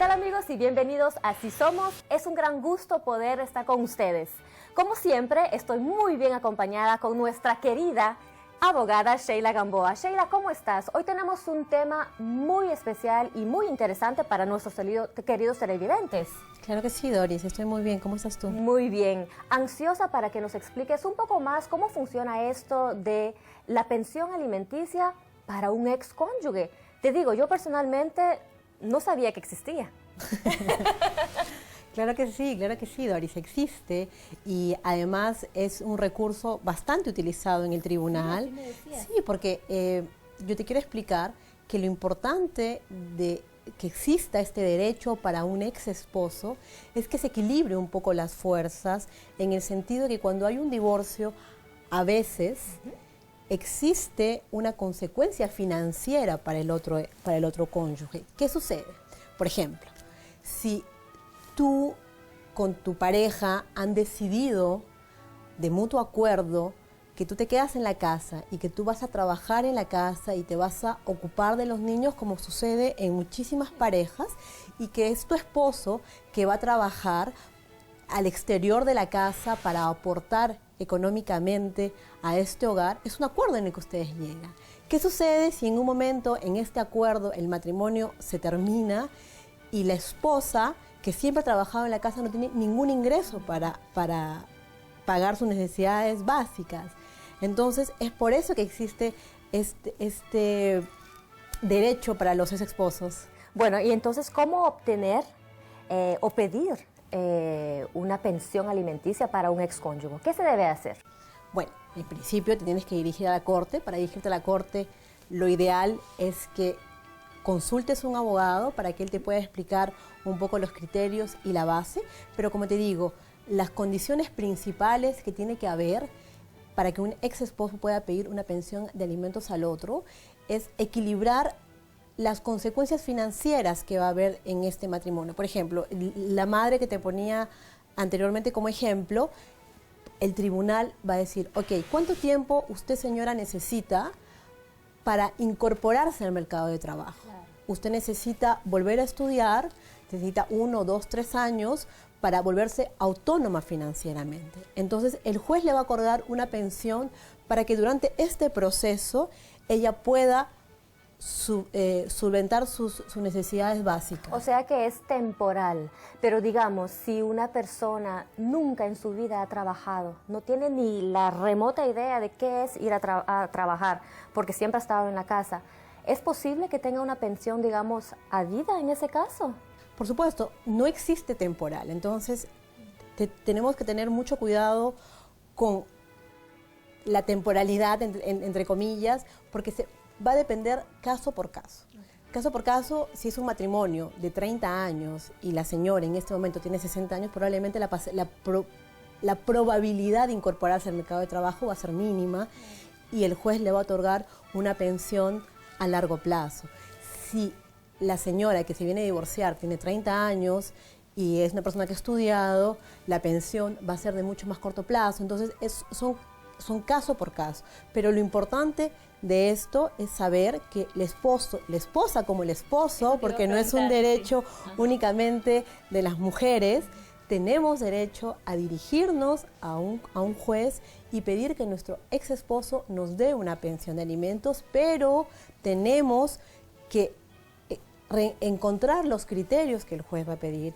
tal amigos y bienvenidos a Si Somos? Es un gran gusto poder estar con ustedes. Como siempre, estoy muy bien acompañada con nuestra querida abogada Sheila Gamboa. Sheila, ¿cómo estás? Hoy tenemos un tema muy especial y muy interesante para nuestros queridos televidentes. Claro que sí, Doris, estoy muy bien. ¿Cómo estás tú? Muy bien. Ansiosa para que nos expliques un poco más cómo funciona esto de la pensión alimenticia para un ex cónyuge. Te digo, yo personalmente no sabía que existía. Claro que sí, Doris, existe y además es un recurso bastante utilizado en el tribunal. Sí, porque yo te quiero explicar que lo importante de que exista este derecho para un ex esposo es que se equilibre un poco las fuerzas en el sentido de que cuando hay un divorcio, a veces existe una consecuencia financiera para el otro cónyuge. ¿Qué sucede? Por ejemplo, si tú con tu pareja han decidido de mutuo acuerdo que tú te quedas en la casa y que tú vas a trabajar en la casa y te vas a ocupar de los niños, como sucede en muchísimas parejas, y que es tu esposo que va a trabajar al exterior de la casa para aportar económicamente a este hogar, es un acuerdo en el que ustedes llegan. ¿Qué sucede si en un momento en este acuerdo el matrimonio se termina y la esposa, que siempre ha trabajado en la casa, no tiene ningún ingreso para pagar sus necesidades básicas? Entonces, es por eso que existe este derecho para los ex esposos. Bueno, y entonces, ¿cómo obtener o pedir una pensión alimenticia para un ex cónyuge? ¿Qué se debe hacer? Bueno, en principio te tienes que dirigir a la corte. Para dirigirte a la corte, lo ideal es que consultes a un abogado para que él te pueda explicar un poco los criterios y la base, pero como te digo, las condiciones principales que tiene que haber para que un ex esposo pueda pedir una pensión de alimentos al otro es equilibrar las consecuencias financieras que va a haber en este matrimonio. Por ejemplo, la madre que te ponía anteriormente como ejemplo, el tribunal va a decir, ok, ¿cuánto tiempo usted, señora, necesita para incorporarse al mercado de trabajo? Claro. Usted necesita volver a estudiar, necesita 1, 2, 3 años para volverse autónoma financieramente. Entonces, el juez le va a acordar una pensión para que durante este proceso ella pueda solventar sus necesidades básicas. O sea que es temporal, pero digamos, si una persona nunca en su vida ha trabajado, no tiene ni la remota idea de qué es ir a trabajar, porque siempre ha estado en la casa, ¿es posible que tenga una pensión, digamos, a vida en ese caso? Por supuesto, no existe temporal, entonces tenemos que tener mucho cuidado con la temporalidad, entre comillas, porque va a depender caso por caso. Caso por caso, si es un matrimonio de 30 años y la señora en este momento tiene 60 años, probablemente la probabilidad de incorporarse al mercado de trabajo va a ser mínima y el juez le va a otorgar una pensión a largo plazo. Si la señora que se viene a divorciar tiene 30 años y es una persona que ha estudiado, la pensión va a ser de mucho más corto plazo. Entonces, son caso por caso. Pero lo importante de esto es saber que el esposo, la esposa como el esposo, porque no es un derecho únicamente de las mujeres, tenemos derecho a dirigirnos a un juez y pedir que nuestro ex esposo nos dé una pensión de alimentos, pero tenemos que encontrar los criterios que el juez va a pedir.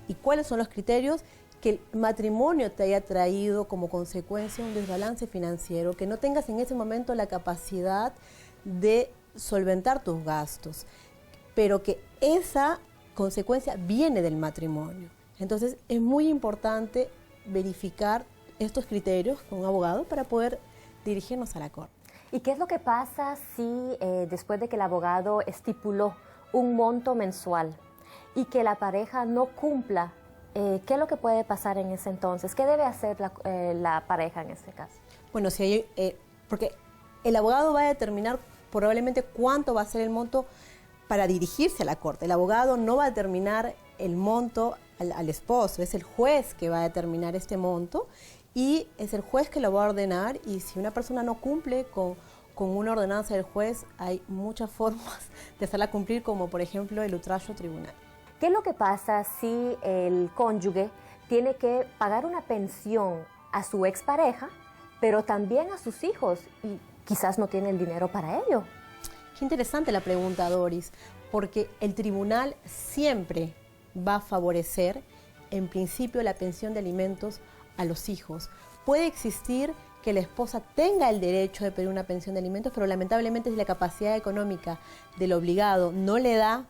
¿Y cuáles son los criterios? Que el matrimonio te haya traído como consecuencia un desbalance financiero, que no tengas en ese momento la capacidad de solventar tus gastos, pero que esa consecuencia viene del matrimonio. Entonces es muy importante verificar estos criterios con un abogado para poder dirigirnos a la corte. ¿Y qué es lo que pasa si después de que el abogado estipuló un monto mensual y que la pareja no cumpla? ¿Qué es lo que puede pasar en ese entonces? ¿Qué debe hacer la pareja en este caso? Bueno, porque el abogado va a determinar probablemente cuánto va a ser el monto para dirigirse a la corte. El abogado no va a determinar el monto al esposo, es el juez que va a determinar este monto y es el juez que lo va a ordenar, y si una persona no cumple con una ordenanza del juez, hay muchas formas de hacerla cumplir, como por ejemplo el ultrajo tribunal. ¿Qué es lo que pasa si el cónyuge tiene que pagar una pensión a su expareja, pero también a sus hijos y quizás no tiene el dinero para ello? Qué interesante la pregunta, Doris, porque el tribunal siempre va a favorecer, en principio, la pensión de alimentos a los hijos. Puede existir que la esposa tenga el derecho de pedir una pensión de alimentos, pero lamentablemente si la capacidad económica del obligado no le da,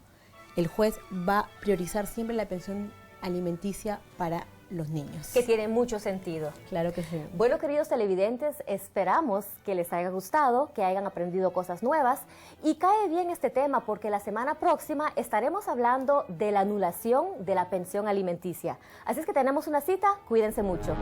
el juez va a priorizar siempre la pensión alimenticia para los niños. Que tiene mucho sentido. Claro que sí. Bueno, queridos televidentes, esperamos que les haya gustado, que hayan aprendido cosas nuevas y cae bien este tema porque la semana próxima estaremos hablando de la anulación de la pensión alimenticia. Así es que tenemos una cita, cuídense mucho.